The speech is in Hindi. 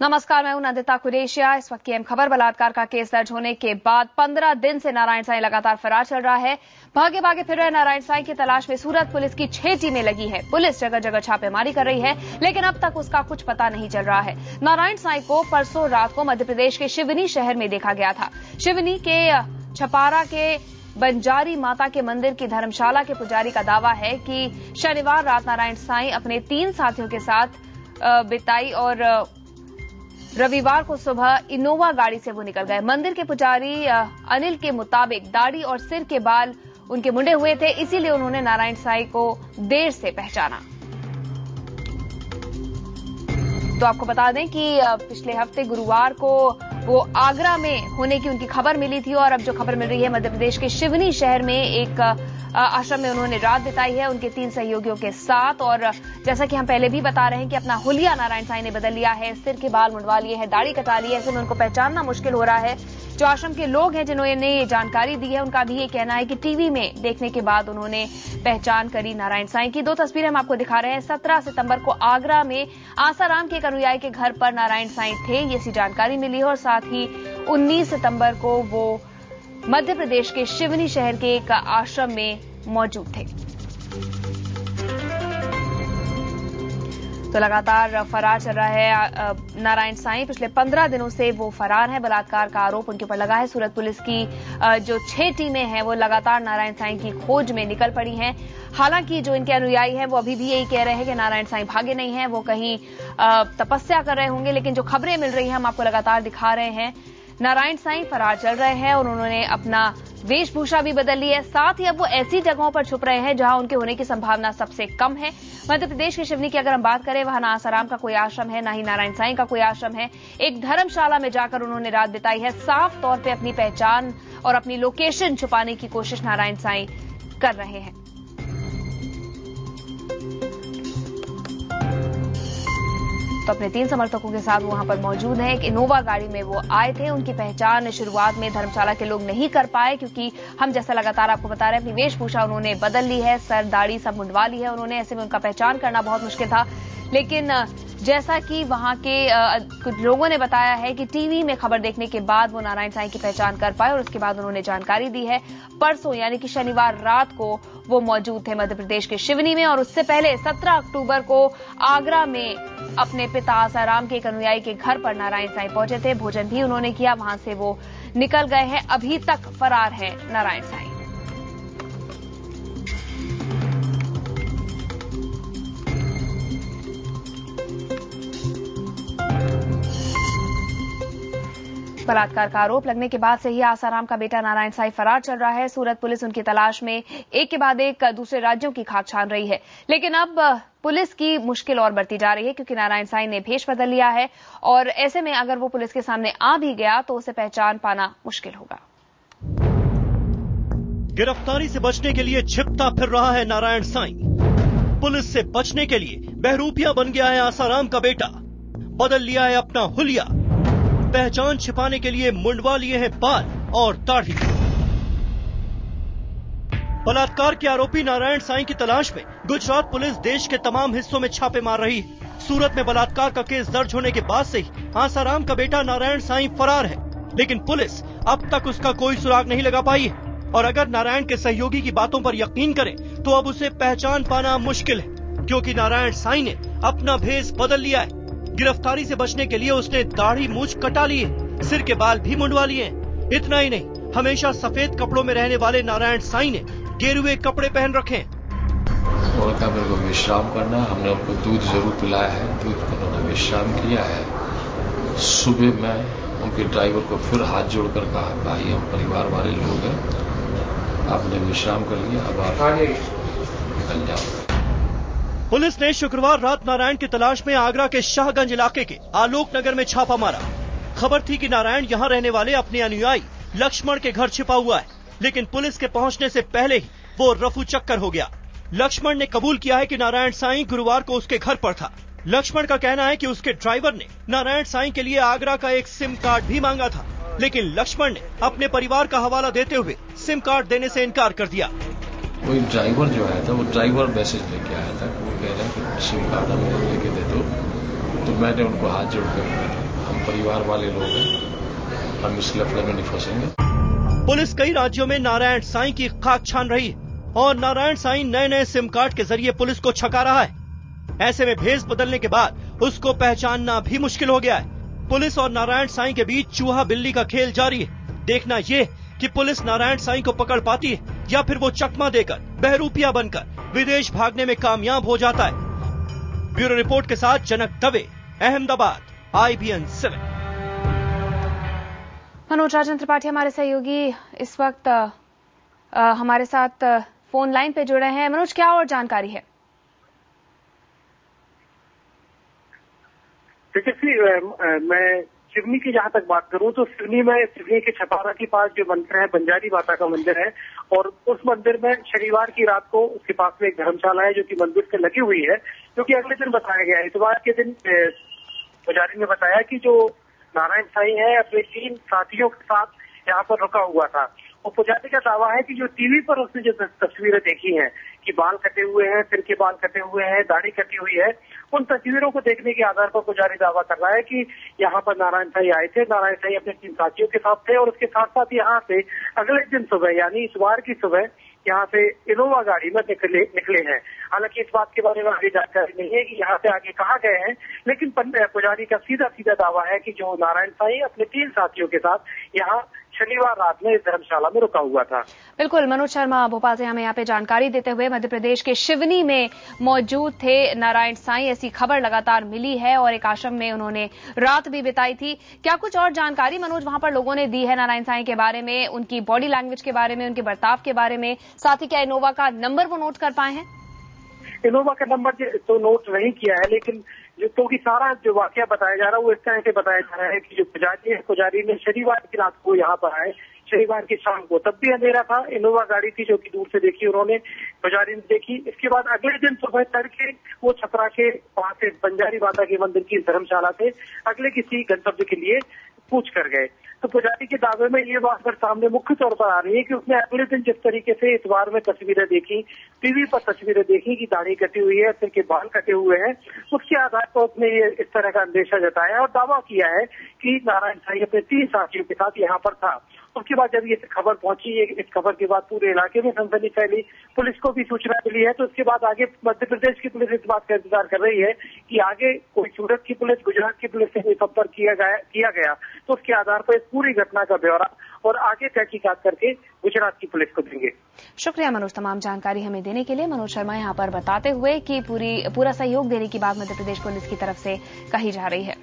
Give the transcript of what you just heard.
नमस्कार, मैं हूं नंदिता कुरेशिया। इस वक्त की अहम खबर, बलात्कार का केस दर्ज होने के बाद 15 दिन से नारायण साईं लगातार फरार चल रहा है। भागे भागे फिर रहे नारायण साईं की तलाश में सूरत पुलिस की 6 टीमें लगी हैं। पुलिस जगह जगह छापेमारी कर रही है, लेकिन अब तक उसका कुछ पता नहीं चल रहा है। नारायण साईं को परसों रात को मध्य प्रदेश के शिवनी शहर में देखा गया था। शिवनी के छपारा के बंजारी माता के मंदिर की धर्मशाला के पुजारी का दावा है कि शनिवार रात नारायण साईं अपने 3 साथियों के साथ बिताई और रविवार को सुबह इनोवा गाड़ी से वो निकल गए। मंदिर के पुजारी अनिल के मुताबिक दाढ़ी और सिर के बाल उनके मुंडे हुए थे, इसीलिए उन्होंने नारायण साईं को देर से पहचाना। तो आपको बता दें कि पिछले हफ्ते गुरुवार को वो आगरा में होने की उनकी खबर मिली थी और अब जो खबर मिल रही है मध्य प्रदेश के शिवनी शहर में एक आश्रम में उन्होंने रात बिताई है उनके 3 सहयोगियों के साथ। और जैसा कि हम पहले भी बता रहे हैं कि अपना हुलिया नारायण साईं ने बदल लिया है, सिर के बाल मुंडवा लिए हैं, दाढ़ी कटा ली है, ऐसे में उनको पहचानना मुश्किल हो रहा है। जो आश्रम के लोग हैं जिन्होंने ये जानकारी दी है, उनका भी ये कहना है कि टीवी में देखने के बाद उन्होंने पहचान करी नारायण साईं की। 2 तस्वीरें हम आपको दिखा रहे हैं। 17 सितंबर को आगरा में आसाराम के एक अनुयायी के घर पर नारायण साईं थे, ये सी जानकारी मिली है। और साथ ही 19 सितंबर को वो मध्य प्रदेश के शिवनी शहर के एक आश्रम में मौजूद थे। तो लगातार फरार चल रहा है नारायण साईं। पिछले 15 दिनों से वो फरार है। बलात्कार का आरोप उनके ऊपर लगा है। सूरत पुलिस की जो 6 टीमें हैं वो लगातार नारायण साईं की खोज में निकल पड़ी हैं। हालांकि जो इनके अनुयायी हैं वो अभी भी यही कह रहे हैं कि नारायण साईं भागे नहीं हैं, वो कहीं तपस्या कर रहे होंगे। लेकिन जो खबरें मिल रही हैं हम आपको लगातार दिखा रहे हैं, नारायण साईं फरार चल रहे हैं और उन्होंने अपना वेशभूषा भी बदल ली है। साथ ही अब वो ऐसी जगहों पर छुप रहे हैं जहां उनके होने की संभावना सबसे कम है। मध्य प्रदेश के शिवनी की अगर हम बात करें, वहां ना आसाराम का कोई आश्रम है, ना ही नारायण साईं का कोई आश्रम है। एक धर्मशाला में जाकर उन्होंने रात बिताई है। साफ तौर पे अपनी पहचान और अपनी लोकेशन छुपाने की कोशिश नारायण साईं कर रहे हैं। तो अपने 3 समर्थकों के साथ वो वहां पर मौजूद हैं। एक इनोवा गाड़ी में वो आए थे। उनकी पहचान शुरुआत में धर्मशाला के लोग नहीं कर पाए, क्योंकि हम जैसा लगातार आपको बता रहे हैं अपनी वेशभूषा उन्होंने बदल ली है, सर दाढ़ी सब मुंडवा ली है उन्होंने, ऐसे में उनका पहचान करना बहुत मुश्किल था। लेकिन जैसा कि वहां के कुछ लोगों ने बताया है कि टीवी में खबर देखने के बाद वो नारायण साईं की पहचान कर पाए और उसके बाद उन्होंने जानकारी दी है। परसों यानी कि शनिवार रात को वो मौजूद थे मध्य प्रदेश के शिवनी में, और उससे पहले 17 अक्टूबर को आगरा में अपने पिता आसाराम के एक अनुयायी के घर पर नारायण साईं पहुंचे थे। भोजन भी उन्होंने किया, वहां से वो निकल गए हैं। अभी तक फरार है नारायण साईं। बलात्कार का आरोप लगने के बाद से ही आसाराम का बेटा नारायण साईं फरार चल रहा है। सूरत पुलिस उनकी तलाश में एक के बाद एक दूसरे राज्यों की खाक छान रही है। लेकिन अब पुलिस की मुश्किल और बढ़ती जा रही है, क्योंकि नारायण साईं ने भेष बदल लिया है और ऐसे में अगर वो पुलिस के सामने आ भी गया तो उसे पहचान पाना मुश्किल होगा। गिरफ्तारी से बचने के लिए छिपता फिर रहा है नारायण साईं। पुलिस से बचने के लिए बहरूपिया बन गया है आसाराम का बेटा। बदल लिया है अपना हुलिया। पहचान छिपाने के लिए मुंडवा लिए हैं बाल और दाढ़ी। बलात्कार के आरोपी नारायण साईं की तलाश में गुजरात पुलिस देश के तमाम हिस्सों में छापे मार रही है। सूरत में बलात्कार का केस दर्ज होने के बाद से ही आसाराम का बेटा नारायण साईं फरार है, लेकिन पुलिस अब तक उसका कोई सुराग नहीं लगा पाई है। और अगर नारायण के सहयोगी की बातों पर यकीन करें तो अब उसे पहचान पाना मुश्किल है, क्योंकि नारायण साईं ने अपना भेष बदल लिया है। गिरफ्तारी से बचने के लिए उसने दाढ़ी मूछ कटा ली है, सिर के बाल भी मुंडवा लिए हैं। इतना ही नहीं, हमेशा सफेद कपड़ों में रहने वाले नारायण साईं ने गेरुए कपड़े पहन रखे हैं। उनका मेरे को विश्राम करना, हमने उनको दूध जरूर पिलाया है, दूध पर उन्होंने विश्राम किया है। सुबह मैं उनके ड्राइवर को फिर हाथ जोड़कर कहा, भाई हम परिवार वाले लोग हैं, आपने विश्राम कर लिया, अब आप निकल जाओ। पुलिस ने शुक्रवार रात नारायण की तलाश में आगरा के शाहगंज इलाके के आलोक नगर में छापा मारा। खबर थी कि नारायण यहां रहने वाले अपने अनुयायी लक्ष्मण के घर छिपा हुआ है, लेकिन पुलिस के पहुंचने से पहले ही वो रफू चक्कर हो गया। लक्ष्मण ने कबूल किया है कि नारायण साईं गुरुवार को उसके घर पर था। लक्ष्मण का कहना है कि उसके ड्राइवर ने नारायण साईं के लिए आगरा का एक सिम कार्ड भी मांगा था, लेकिन लक्ष्मण ने अपने परिवार का हवाला देते हुए सिम कार्ड देने से इनकार कर दिया। कोई ड्राइवर जो आया था वो ड्राइवर मैसेज लेके आया था, वो कह रहा है कि सिम कार्ड हमें लेके दे दो, तो मैंने उनको हाथ जोड़कर, हम परिवार वाले लोग हैं, हम इस लफड़े में नहीं फंसेंगे। पुलिस कई राज्यों में नारायण साईं की खाक छान रही है और नारायण साईं नए नए सिम कार्ड के जरिए पुलिस को छका रहा है। ऐसे में भेस बदलने के बाद उसको पहचानना भी मुश्किल हो गया है। पुलिस और नारायण साईं के बीच चूहा बिल्ली का खेल जारी है। देखना ये कि पुलिस नारायण साईं को पकड़ पाती है या फिर वो चकमा देकर बहरूपिया बनकर विदेश भागने में कामयाब हो जाता है। ब्यूरो रिपोर्ट के साथ जनक दवे, अहमदाबाद, IBN 7। मनोज राजन त्रिपाठी हमारे सहयोगी इस वक्त हमारे साथ फोन लाइन पे जुड़े हैं। मनोज, क्या और जानकारी है? देखिए, मैं सिवनी की जहां तक बात करूं तो सिवनी के छपारा के पास जो मंदिर है, बंजारी माता का मंदिर है, और उस मंदिर में शनिवार की रात को उसके पास में एक धर्मशाला है जो कि मंदिर से लगी हुई है, जो कि अगले दिन बताया गया है। इतवार के दिन पुजारी ने बताया कि जो नारायण साईं है अपने 3 साथियों के साथ यहाँ पर रुका हुआ था। और पुजारी का दावा है कि जो टीवी पर उसने जो तस्वीरें देखी हैं कि बाल कटे हुए हैं, सिर के बाल कटे हुए हैं, दाढ़ी कटी हुई है, उन तस्वीरों को देखने के आधार पर पुजारी दावा कर रहा है कि यहाँ पर नारायण साईं आए थे। नारायण साईं अपने 3 साथियों के साथ थे और उसके साथ साथ यहाँ से अगले दिन सुबह यानी इतवार की सुबह यहाँ से इनोवा गाड़ी में निकले हैं। हालांकि इस बात के बारे में आगे जानकारी नहीं है कि यहाँ से आगे कहाँ गए हैं, लेकिन पुजारी का सीधा दावा है कि जो नारायण साईं अपने 3 साथियों के साथ यहाँ शनिवार रात में इस धर्मशाला में रुका हुआ था। बिल्कुल, मनोज शर्मा भोपाल से हमें यहाँ पे जानकारी देते हुए। मध्य प्रदेश के सिवनी में मौजूद थे नारायण साईं, ऐसी खबर लगातार मिली है और एक आश्रम में उन्होंने रात भी बिताई थी। क्या कुछ और जानकारी मनोज वहां पर लोगों ने दी है नारायण साईं के बारे में, उनकी बॉडी लैंग्वेज के बारे में, उनके बर्ताव के बारे में? साथ ही क्या इनोवा का नंबर वो नोट कर पाए हैं? इनोवा का नंबर तो नोट नहीं किया है, लेकिन क्योंकि सारा जो वाकया बताया जा रहा है वो इस तरह से बताया जा रहा है कि जो पुजारी ने शनिवार की रात को यहाँ पर आए, शनिवार की शाम को, तब भी अंधेरा था। इनोवा गाड़ी थी जो कि दूर से देखी उन्होंने, पुजारी ने देखी। इसके बाद अगले दिन सुबह तड़के वो छपरा के वहां से बंजारी माता के मंदिर की धर्मशाला से अगले किसी गंतव्य के लिए पूछ कर गए। तो पुजारी के दावे में ये बात पर सामने मुख्य तौर पर आ रही है कि उसने अगले दिन जिस तरीके से इतवार में तस्वीरें देखी, टीवी पर तस्वीरें देखी कि दाढ़ी कटी हुई है, सिर के बाल कटे हुए हैं, उसके आधार पर उसने ये इस तरह का अंदेशा जताया और दावा किया है कि नारायण साईं अपने 3 साथियों के साथ यहाँ पर था। उसके बाद जब ये खबर पहुंची, इस खबर के बाद पूरे इलाके में सनसनी फैली, पुलिस को भी सूचना मिली है। तो उसके बाद आगे मध्य प्रदेश की पुलिस इस बात का इंतजार कर रही है कि आगे कोई सूरत की पुलिस, गुजरात की पुलिस से कोई संपर्क किया गया तो उसके आधार पर इस पूरी घटना का ब्यौरा और आगे तहकीकात करके गुजरात की पुलिस को देंगे। शुक्रिया मनोज, तमाम जानकारी हमें देने के लिए। मनोज शर्मा यहाँ पर बताते हुए कि पूरा सहयोग देने की बात मध्य प्रदेश पुलिस की तरफ से कही जा रही है।